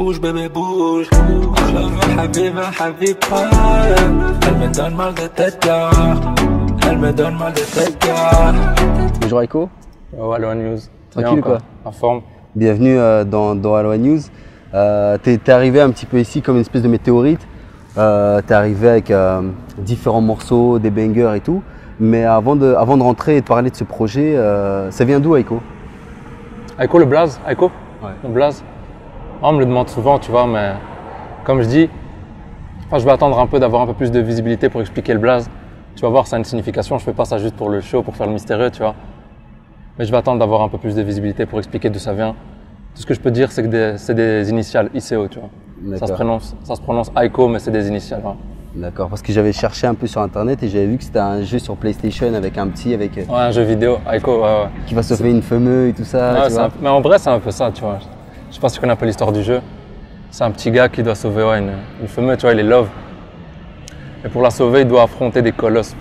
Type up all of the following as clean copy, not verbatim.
Bouge bébé bouge, je veux Habiba Habiba. Elle me donne mal de tête là, elle me donne mal de tête là. Bonjour Aiko. Oh, Aloha News. Tranquille ou quoi? En forme. Bienvenue dans Aloha News. T'es arrivé un petit peu ici comme une espèce de météorite. T'es arrivé avec différents morceaux, des bangers et tout. Mais avant de rentrer et de parler de ce projet, ça vient d'où Aiko? Aiko le blaze, Aiko? Ouais. Le blaze. On me le demande souvent, tu vois, mais comme je dis, je vais attendre un peu d'avoir un peu plus de visibilité pour expliquer le blaze. Tu vas voir, ça a une signification. Je fais pas ça juste pour le show, pour faire le mystérieux, tu vois. Mais je vais attendre d'avoir un peu plus de visibilité pour expliquer d'où ça vient. Tout ce que je peux dire, c'est que c'est des initiales ICO, tu vois. Ça se prononce Aiko, mais c'est des initiales. Ouais. D'accord, parce que j'avais cherché un peu sur internet et j'avais vu que c'était un jeu sur PlayStation avec un petit, Ouais, un jeu vidéo, Aiko, ouais. Qui va sauver une fameuse et tout ça. Ouais, tu vois. mais en vrai, c'est un peu ça, tu vois. Je sais pas si tu connais un peu l'histoire du jeu. C'est un petit gars qui doit sauver une fameuse, tu vois, il est love. Et pour la sauver, il doit affronter des colosses.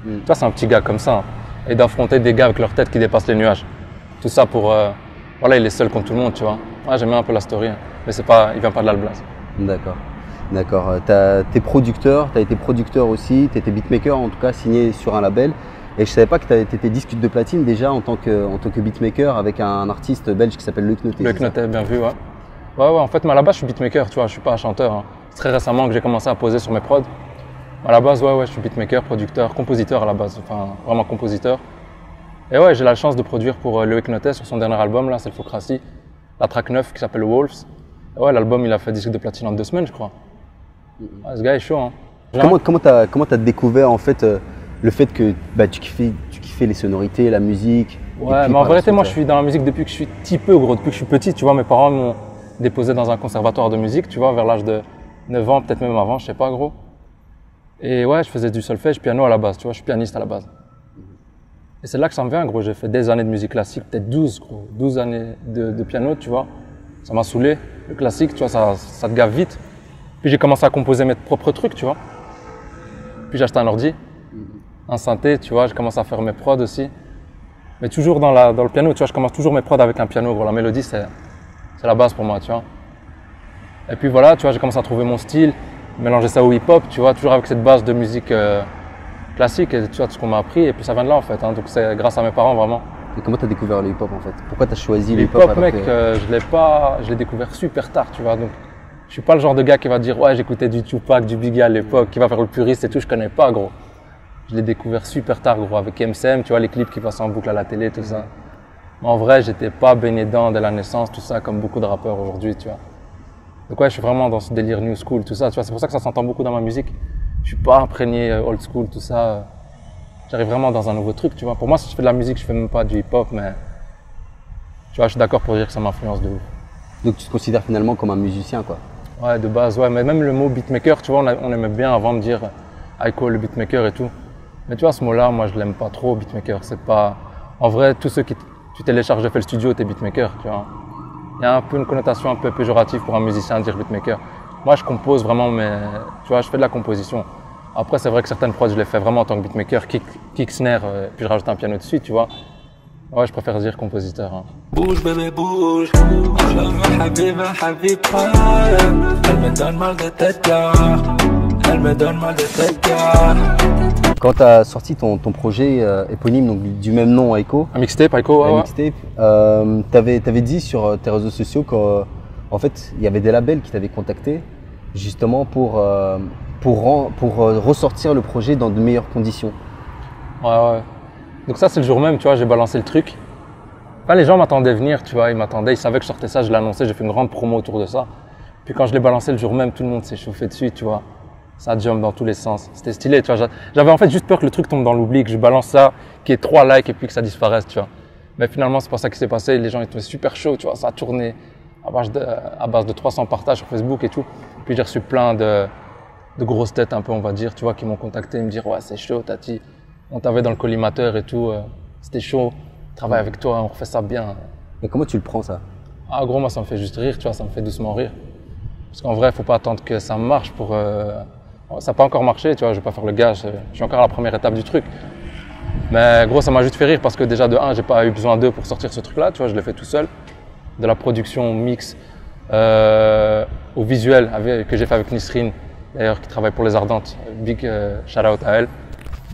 Tu vois, c'est un petit gars comme ça. Hein. Et il doit affronter des gars avec leur tête qui dépassent les nuages. Tout ça pour. Voilà, il est seul contre tout le monde, tu vois. Ouais, j'aime bien un peu la story, hein. Mais c'est pas, il vient pas de l'Alblas. D'accord. D'accord. T'es producteur, t'as été producteur aussi, t'étais beatmaker en tout cas, signé sur un label. Et je savais pas que t'étais disque de platine déjà en tant que beatmaker avec un artiste belge qui s'appelle Luc Noté. Luc Noté, bien vu, ouais. Ouais, en fait, mais à la base, je suis beatmaker, tu vois, je suis pas un chanteur. Hein. C'est très récemment que j'ai commencé à poser sur mes prods. À la base, ouais, je suis beatmaker, producteur, compositeur à la base, enfin, vraiment compositeur. Et ouais, j'ai la chance de produire pour Luc Noté sur son dernier album, là, c'est le Focracy, la track 9 qui s'appelle Wolves. Et ouais, l'album, il a fait disque de platine en 2 semaines, je crois. Ouais, ce gars est chaud, hein. Comment t'as découvert en fait le fait que tu kiffais les sonorités, la musique? Ouais, mais en vérité, moi, je suis dans la musique depuis que je suis petit peu gros, depuis que je suis petit, tu vois. Mes parents m'ont déposé dans un conservatoire de musique, tu vois, vers l'âge de 9 ans, peut-être même avant, je sais pas, gros. Et ouais, je faisais du solfège, piano à la base, tu vois, je suis pianiste à la base. Et c'est là que ça me vient, gros. J'ai fait des années de musique classique, peut-être 12, gros. 12 années de piano, tu vois. Ça m'a saoulé. Le classique, tu vois, ça te gave vite. Puis j'ai commencé à composer mes propres trucs, tu vois. Puis j'ai acheté un ordi, un synthé, tu vois. J'ai commencé à faire mes prods aussi. Mais toujours dans le piano, tu vois. Je commence toujours mes prods avec un piano, gros. La mélodie, c'est la base pour moi, tu vois. Et puis voilà, tu vois, j'ai commencé à trouver mon style, mélanger ça au hip-hop, tu vois, toujours avec cette base de musique classique, et tu vois, tout ce qu'on m'a appris. Et puis ça vient de là, en fait. Hein. Donc c'est grâce à mes parents, vraiment. Et comment t'as découvert le hip-hop en fait? Pourquoi t'as choisi le hip-hop? Le hip-hop, mec, je l'ai découvert super tard, tu vois. Donc, je suis pas le genre de gars qui va dire ouais, j'écoutais du Tupac, du Biggie à l'époque, qui va faire le puriste et tout, je connais pas, gros. Je l'ai découvert super tard, gros, avec MCM, tu vois, les clips qui passent en boucle à la télé, tout ça. Mais en vrai, j'étais pas baigné dedans dès la naissance, tout ça, comme beaucoup de rappeurs aujourd'hui, tu vois. Donc ouais, je suis vraiment dans ce délire new school, tout ça, tu vois. C'est pour ça que ça s'entend beaucoup dans ma musique. Je suis pas imprégné old school, tout ça. J'arrive vraiment dans un nouveau truc, tu vois. Pour moi, si je fais de la musique, je fais même pas du hip-hop, mais tu vois, je suis d'accord pour dire que ça m'influence de ouf. Donc tu te considères finalement comme un musicien, quoi? Ouais, de base, ouais. Mais même le mot beatmaker, tu vois, on aimait bien avant de dire Aiko le beatmaker et tout. Mais tu vois, ce mot-là, moi, je l'aime pas trop, beatmaker. C'est pas. En vrai, tous ceux qui tu télécharges FL Studio, t'es beatmaker, tu vois. Il y a un peu une connotation un peu péjorative pour un musicien de dire beatmaker. Moi, je compose vraiment, mais tu vois, je fais de la composition. Après, c'est vrai que certaines prods, je les fais vraiment en tant que beatmaker, kick, snare, puis je rajoute un piano dessus, tu vois. Ouais, je préfère dire compositeur. Hein. Bouge bébé bouge, je veux Habiba Habiba. Elle me donne mal de tête là, elle me donne mal de tête là. Quand tu as sorti ton projet éponyme, donc du même nom, Aiko, un mixtape, Aiko, ouais. Mixtape, t'avais dit sur tes réseaux sociaux qu'en fait, il y avait des labels qui t'avaient contacté justement pour ressortir le projet dans de meilleures conditions. Ouais. Donc ça, c'est le jour même, tu vois, j'ai balancé le truc. Enfin, les gens m'attendaient venir, tu vois, ils savaient que je sortais ça, je l'ai annoncé, j'ai fait une grande promo autour de ça. Puis quand je l'ai balancé le jour même, tout le monde s'est chauffé dessus, tu vois. Ça jump dans tous les sens. C'était stylé, tu vois. J'avais en fait juste peur que le truc tombe dans l'oubli, que je balance ça, qu'il y ait 3 likes et puis que ça disparaisse, tu vois. Mais finalement, c'est pas ça qui s'est passé. Les gens étaient super chauds, tu vois. Ça a tourné à base de 300 partages sur Facebook et tout. Puis j'ai reçu plein de grosses têtes un peu, on va dire, tu vois, qui m'ont contacté et me dire ouais, c'est chaud, Tati. On t'avait dans le collimateur et tout. C'était chaud. Travaille avec toi, on refait ça bien. Mais comment tu le prends ça? Ah, gros, moi, ça me fait juste rire, tu vois. Ça me fait doucement rire. Parce qu'en vrai, faut pas attendre que ça marche pour. Ça n'a pas encore marché, tu vois, je vais pas faire le gars, je suis encore à la première étape du truc. Mais gros, ça m'a juste fait rire parce que déjà de 1, j'ai pas eu besoin d'eux pour sortir ce truc-là, tu vois, je l'ai fait tout seul. De la production, mix, au visuel que j'ai fait avec Nisrine, d'ailleurs qui travaille pour Les Ardentes. Big shout out à elle.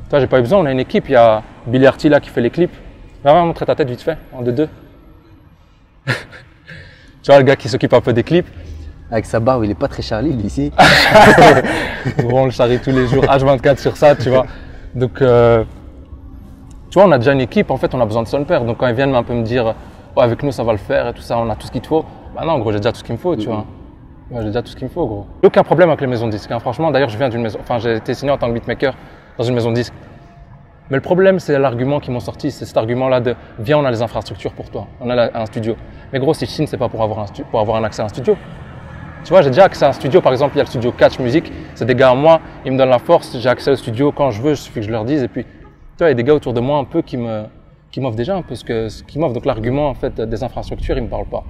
Toi, j'ai pas eu besoin, on a une équipe, il y a Billy Arty là qui fait les clips. Va vraiment montrer ta tête vite fait, en 2-2. Tu vois, le gars qui s'occupe un peu des clips. Avec sa barbe, il est pas très Charlie, lui, ici. On le charrie tous les jours, H24 sur ça, tu vois. Donc, tu vois, on a déjà une équipe, en fait, on a besoin de son père. Donc, quand ils viennent un peu me dire, oh, avec nous, ça va le faire et tout ça, on a tout ce qu'il te faut. Bah non, gros, j'ai déjà tout ce qu'il me faut, tu vois. Ouais, j'ai déjà tout ce qu'il me faut, gros. Aucun problème avec les maisons de disques, hein. Franchement. D'ailleurs, je viens d'une maison, enfin, j'ai été signé en tant que beatmaker dans une maison de disques. Mais le problème, c'est l'argument qu'ils m'ont sorti, c'est cet argument-là de « Viens, on a les infrastructures pour toi, on a un studio ». Mais gros, si je signe, c'est pas pour avoir un accès à un studio. Tu vois, j'ai déjà accès à un studio, par exemple, il y a le studio Catch Music, c'est des gars à moi, ils me donnent la force, j'ai accès au studio quand je veux, il suffit que je leur dise. Et puis, tu vois, il y a des gars autour de moi un peu qui m'offrent déjà un peu ce qu'ils m'offrent. Donc l'argument, en fait, des infrastructures, il me parle pas.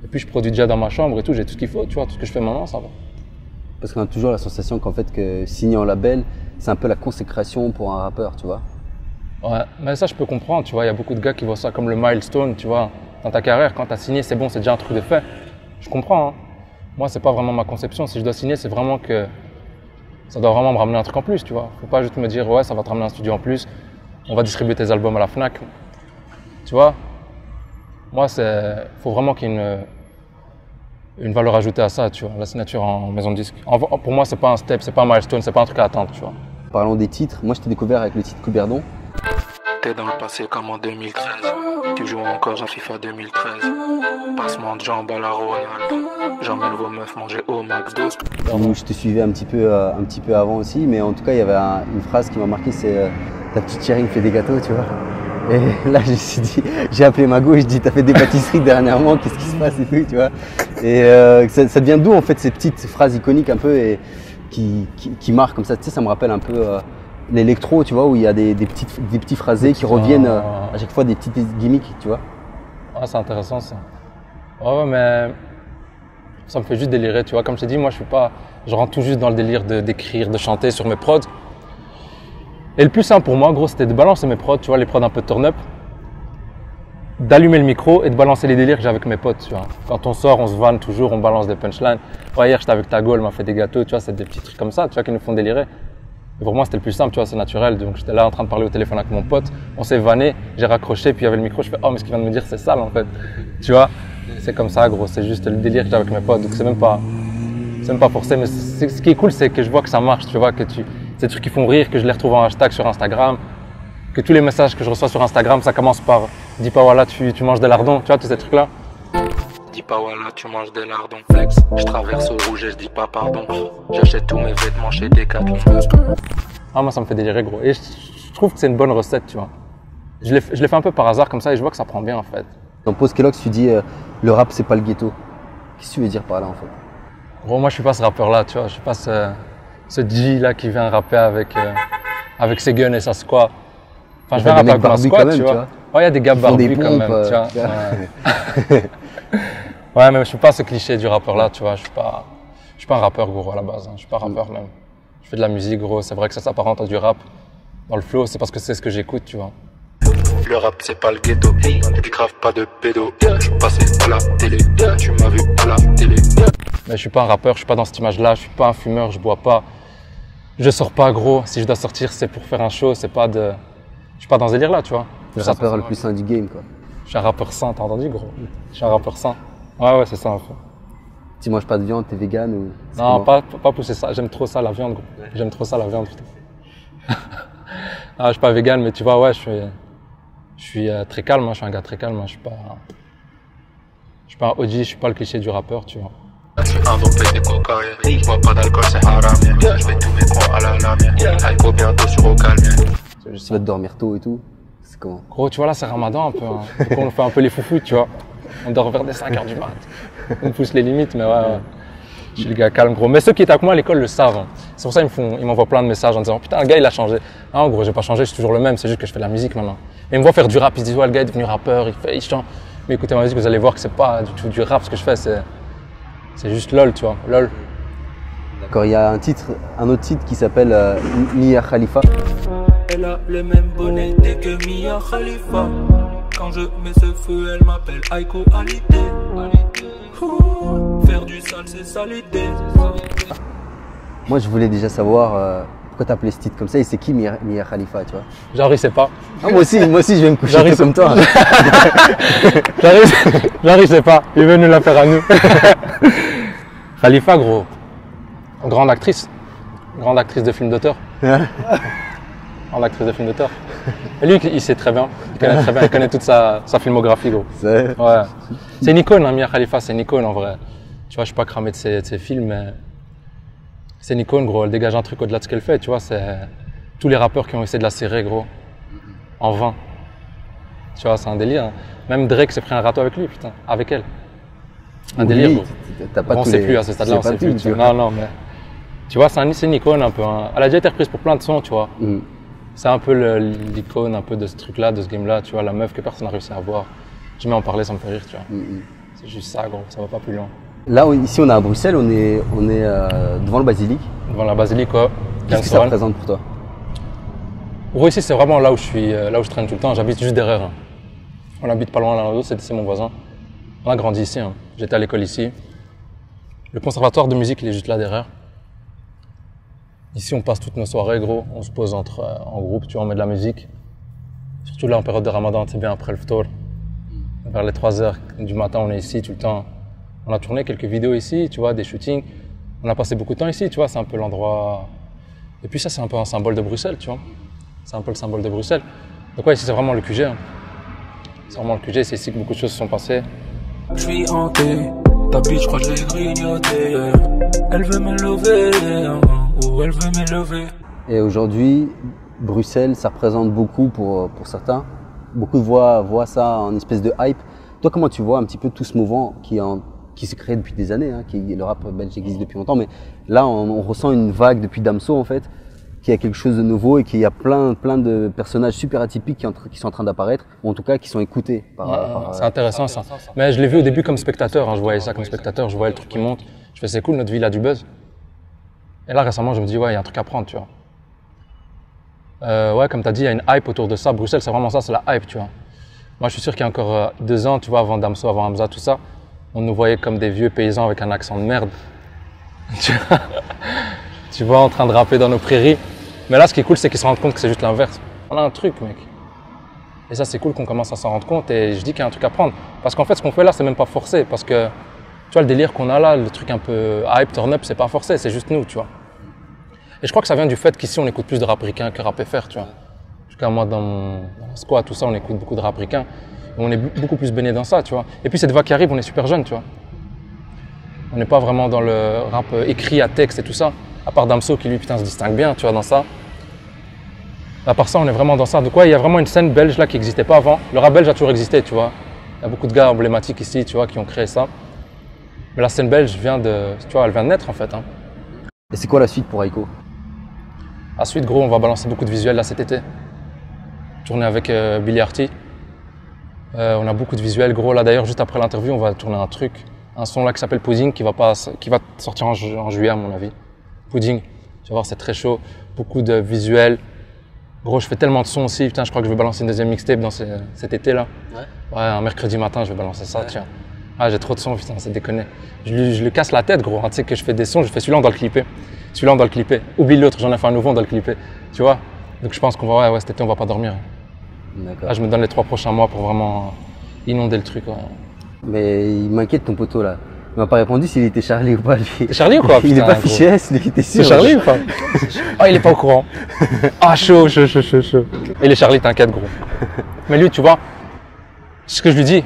Et puis, je produis déjà dans ma chambre et tout, j'ai tout ce qu'il faut, tu vois, tout ce que je fais maintenant, ça va. Parce qu'on a toujours la sensation qu'en fait, que signer en label, c'est un peu la consécration pour un rappeur, tu vois. Ouais, mais ça, je peux comprendre, tu vois. Il y a beaucoup de gars qui voient ça comme le milestone, tu vois. Dans ta carrière, quand tu as signé, c'est bon, c'est déjà un truc de fait. Je comprends, hein. Moi, c'est pas vraiment ma conception. Si je dois signer, c'est vraiment que ça doit vraiment me ramener un truc en plus, tu vois. Faut pas juste me dire, ouais, ça va te ramener un studio en plus, on va distribuer tes albums à la Fnac. Tu vois. Moi, faut vraiment qu'il y ait une valeur ajoutée à ça, tu vois, la signature en maison de disque. Pour moi, c'est pas un step, c'est pas un milestone, c'est pas un truc à attendre, tu vois. Parlons des titres, moi je t'ai découvert avec le titre Couberdon. T'es dans le passé comme en 2013, tu joues encore à FIFA 2013. Passement de jambes à la Ronaldo, j'emmène vos meufs manger au McDo. Je te suivais un petit peu avant aussi, mais en tout cas il y avait une phrase qui m'a marqué, c'est ta petite chérie me fait des gâteaux, tu vois. Et là, je me suis dit, j'ai appelé Mago et je dis, t'as fait des pâtisseries dernièrement, qu'est-ce qui se passe et tout, tu vois. Et ça devient d'où en fait ces petites phrases iconiques un peu et qui marquent comme ça. Tu sais, ça me rappelle un peu l'électro, tu vois, où il y a des petits phrasés qui reviennent à chaque fois, des petites gimmicks, tu vois. Ah, c'est intéressant ça. Ouais, mais ça me fait juste délirer, tu vois. Comme je t'ai dit, moi, je rentre tout juste dans le délire d'écrire, de chanter sur mes prods. Et le plus simple pour moi, gros, c'était de balancer mes prods, tu vois, les prods un peu turn-up, d'allumer le micro et de balancer les délires que j'ai avec mes potes, tu vois. Quand on sort, on se vanne toujours, on balance des punchlines. Ouais, hier, j'étais avec ta gueule, m'a fait des gâteaux, tu vois, c'est des petits trucs comme ça, tu vois, qui nous font délirer. Et pour moi, c'était le plus simple, tu vois, c'est naturel. Donc, j'étais là en train de parler au téléphone avec mon pote, on s'est vanné, j'ai raccroché, puis il y avait le micro, je fais, oh, mais ce qu'il vient de me dire, c'est sale, en fait. Tu vois, c'est comme ça, gros, c'est juste le délire que j'ai avec mes potes, donc c'est même pas forcé, mais ce qui est cool, c'est que je vois que ça marche, tu vois, c'est des trucs qui font rire, que je les retrouve en hashtag sur Instagram, que tous les messages que je reçois sur Instagram, ça commence par « Dis pas voilà, tu manges des lardons », tu vois, tous ces trucs-là. Dis pas voilà, tu manges des lardons. Flex, je traverse au rouge et je dis pas pardon. J'achète tous mes vêtements chez Decathlon. Ah, moi, ça me fait délirer, gros. Et je trouve que c'est une bonne recette, tu vois. Je l'ai fait un peu par hasard comme ça et je vois que ça prend bien, en fait. Dans Pause Kellogg's, tu dis le rap, c'est pas le ghetto. Qu'est-ce que tu veux dire par là, en fait? Gros, moi, je suis pas ce rappeur-là, tu vois. Je suis pas ce G là qui vient rapper avec ses guns et sa squat. Enfin, je viens rapper avec ma squat, tu vois. Ouais, il y a des gars barbus quand même, tu vois. Ouais, mais je suis pas ce cliché du rappeur là, tu vois. Je suis pas un rappeur, gros, à la base. Hein. Je suis pas rappeur même. Je fais de la musique, gros. C'est vrai que ça s'apparente à du rap. Dans le flow, c'est parce que c'est ce que j'écoute, tu vois. Le rap, c'est pas le ghetto. Tu grave pas de pédo. Je suis passé à la télé. Tu m'as vu à la télé. Mais je suis pas un rappeur, je suis pas dans cette image-là, je suis pas un fumeur, je bois pas. Je sors pas, gros. Si je dois sortir, c'est pour faire un show, c'est pas de. Je suis pas dans ce délire-là, tu vois. Le rappeur le plus sain du game, quoi. Je suis un rappeur sain, t'as entendu, gros? Je suis un rappeur sain. Ouais, c'est ça, un peu. Tu manges pas de viande, t'es vegan ou. Non, pas pousser ça. J'aime trop ça, la viande, gros. J'aime trop ça, la viande, putain. Ah, je suis pas vegan, mais tu vois, ouais, je suis très calme, hein. Je suis un gars très calme, hein. Je suis pas un OG, je suis pas le cliché du rappeur, tu vois. Je suis un dopé des cocaïnes, je bois pas d'alcool, c'est haram. Je vais tous mes coins à la lame, alcool bientôt sur au calme. Tu vas te dormir tôt et tout, c'est comment? Gros, tu vois là, c'est Ramadan un peu, hein. Donc on fait un peu les foufous, tu vois. On dort vers des 5h du mat. On pousse les limites, mais ouais. Je suis le gars calme, gros. Mais ceux qui étaient avec moi à l'école le savent. Hein. C'est pour ça qu'ils m'envoient plein de messages en disant putain, le gars il a changé. Ah, en gros, j'ai pas changé, je suis toujours le même, c'est juste que je fais de la musique maintenant. Et ils me voient faire du rap, ils se disent ouais, le gars est devenu rappeur, il chante. Mais écoutez ma musique, vous allez voir que c'est pas du tout du rap ce que je fais, c'est juste LOL, tu vois, LOL. D'accord, il y a un autre titre qui s'appelle Mia Khalifa. Elle a le même bonnet que Mia Khalifa. Quand je mets ce feu, elle m'appelle Aiko Alité. faire du sale, c'est ça l'idée. Moi, je voulais déjà savoir pourquoi tu appelé ce titre comme ça et c'est qui Mia Khalifa, tu vois? Genre, il sait pas. Ah, moi aussi, je vais me coucher Genre, comme toi. Genre, il sait pas. Il veut nous la faire à nous. Khalifa, gros. Grande actrice. Grande actrice de film d'auteur. Grande actrice de film d'auteur. Et lui, il sait très bien. Il connaît très bien. Il connaît toute sa filmographie, gros. Ouais. C'est une icône, hein, Mia Khalifa, c'est une icône en vrai. Tu vois, je suis pas cramé de ses films, mais c'est une icône, gros. Elle dégage un truc au-delà de ce qu'elle fait, tu vois. C'est tous les rappeurs qui ont essayé de la serrer, gros. En vain. Tu vois, c'est un délire. Hein. Même Drake s'est pris un râteau avec lui, putain. Avec elle. Un délire, gros. On sait plus à ce stade-là, on sait plus. Non, mais. Tu vois, c'est une icône un peu. Hein. Elle a déjà été reprise pour plein de sons, tu vois. C'est un peu l'icône un peu de ce truc-là, de ce game-là, tu vois, la meuf que personne n'a réussi à avoir. Jamais en parler, ça me fait rire, tu vois. C'est juste ça, gros, ça va pas plus loin. Là, ici, on est à Bruxelles, on est devant le basilique. Devant la basilique, quoi. Qu'est-ce que ça représente pour toi? Gros, ici, c'est vraiment là où je traîne tout le temps. J'habite juste derrière. Hein. On habite pas loin l'un de l'autre, c'est mon voisin. On a grandi ici, hein. J'étais à l'école ici. Le conservatoire de musique, il est juste là derrière. Ici, on passe toutes nos soirées, gros. On se pose en groupe, tu vois, on met de la musique. Surtout là, en période de Ramadan, c'est bien après le ftour. Vers les 3h du matin, on est ici tout le temps. On a tourné quelques vidéos ici, tu vois, des shootings. On a passé beaucoup de temps ici, tu vois, c'est un peu l'endroit... Et puis ça, c'est un peu un symbole de Bruxelles, tu vois. C'est un peu le symbole de Bruxelles. Donc ouais, ici, c'est vraiment le QG. Hein. C'est vraiment le QG, c'est ici que beaucoup de choses se sont passées. Je suis hanté, ta bitch, je crois que je l'ai grignotée. Elle veut me lever, ou elle veut me lever. Et aujourd'hui, Bruxelles, ça représente beaucoup pour certains. Beaucoup voient ça en espèce de hype. Toi, comment tu vois un petit peu tout ce mouvement qui se crée depuis des années, hein, le rap belge existe depuis longtemps, mais là, on ressent une vague depuis Damso, en fait, qu'il y a quelque chose de nouveau et qu'il y a plein de personnages super atypiques qui sont en train d'apparaître, ou en tout cas qui sont écoutés. C'est intéressant ça. Mais je l'ai vu au début comme spectateur, hein, je voyais ça comme spectateur, je voyais le truc qui monte. Je fais c'est cool, notre ville a du buzz. Et là récemment je me dis ouais, il y a un truc à prendre, tu vois. Ouais, comme tu as dit, il y a une hype autour de ça. Bruxelles, c'est vraiment ça, c'est la hype, tu vois. Moi je suis sûr qu'il y a encore 2 ans, tu vois, avant Damso, avant Hamza, tout ça, on nous voyait comme des vieux paysans avec un accent de merde. Tu vois, en train de rapper dans nos prairies. Mais là, ce qui est cool, c'est qu'ils se rendent compte que c'est juste l'inverse. On a un truc, mec. Et ça, c'est cool qu'on commence à s'en rendre compte. Et je dis qu'il y a un truc à prendre. Parce qu'en fait, ce qu'on fait là, c'est même pas forcé. Parce que, tu vois, le délire qu'on a là, le truc un peu hype, turn up, c'est pas forcé, c'est juste nous, tu vois. Et je crois que ça vient du fait qu'ici, on écoute plus de rap ricain que rap FR, tu vois. En tout cas, moi, dans mon squat, tout ça, on écoute beaucoup de rap ricain. Et on est beaucoup plus baigné dans ça, tu vois. Et puis, cette vague qui arrive, on est super jeunes, tu vois. On n'est pas vraiment dans le rap écrit à texte et tout ça. À part Damso qui, lui, putain, se distingue bien, tu vois, dans ça. À part ça, on est vraiment dans ça. Donc ouais, il y a vraiment une scène belge là qui n'existait pas avant. Le rap belge a toujours existé, tu vois. Il y a beaucoup de gars emblématiques ici, tu vois, qui ont créé ça. Mais la scène belge vient de, tu vois, elle vient de naître en fait. Hein. Et c'est quoi la suite pour Aiko? La suite, gros, on va balancer beaucoup de visuels là cet été. Tourner avec Billy Arty. On a beaucoup de visuels, gros. Là d'ailleurs, juste après l'interview, on va tourner un son là qui s'appelle Pudding, qui va sortir en juillet à mon avis. Pudding, tu vas voir, c'est très chaud. Beaucoup de visuels. Gros, je fais tellement de sons aussi, putain, je crois que je vais balancer une deuxième mixtape dans cet été-là. Ouais, un mercredi matin, je vais balancer ça, tiens. Ah, j'ai trop de sons, putain, c'est déconné. Je lui casse la tête, gros. Hein, tu sais que je fais des sons, je fais celui-là, on doit le clipper. Celui-là, on doit le clipper. Oublie l'autre, j'en ai fait un nouveau, on doit le clipper. Tu vois? Donc je pense qu'on va, ouais, cet été, on va pas dormir. Là, je me donne les 3 prochains mois pour vraiment inonder le truc. Ouais. Mais il m'inquiète ton poteau là. Il m'a pas répondu s'il était Charlie ou pas. C'est Charlie ou quoi? Il est pas fiché S, il était sûr. C'est Charlie ou pas? Ah, il est pas au courant. Ah, chaud. Il est Charlie, t'inquiète, gros. Mais lui, tu vois, ce que je lui dis,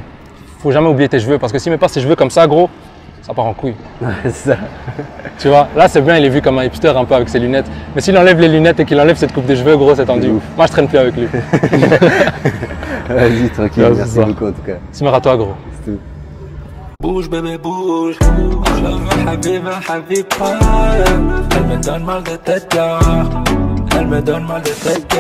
faut jamais oublier tes cheveux, parce que s'il met pas ses cheveux comme ça, gros, ça part en couille. Ouais, c'est ça. Tu vois, là c'est bien, il est vu comme un hipster un peu avec ses lunettes. Mais s'il enlève les lunettes et qu'il enlève cette coupe de cheveux, gros, c'est tendu. Moi, je traîne plus avec lui. Vas-y, tranquille, merci beaucoup en tout cas. C'est à toi, gros. C'est tout. Bouge bébé bouge, je la veux habiba habiba. Elle me donne mal de tête, elle me donne mal de tête.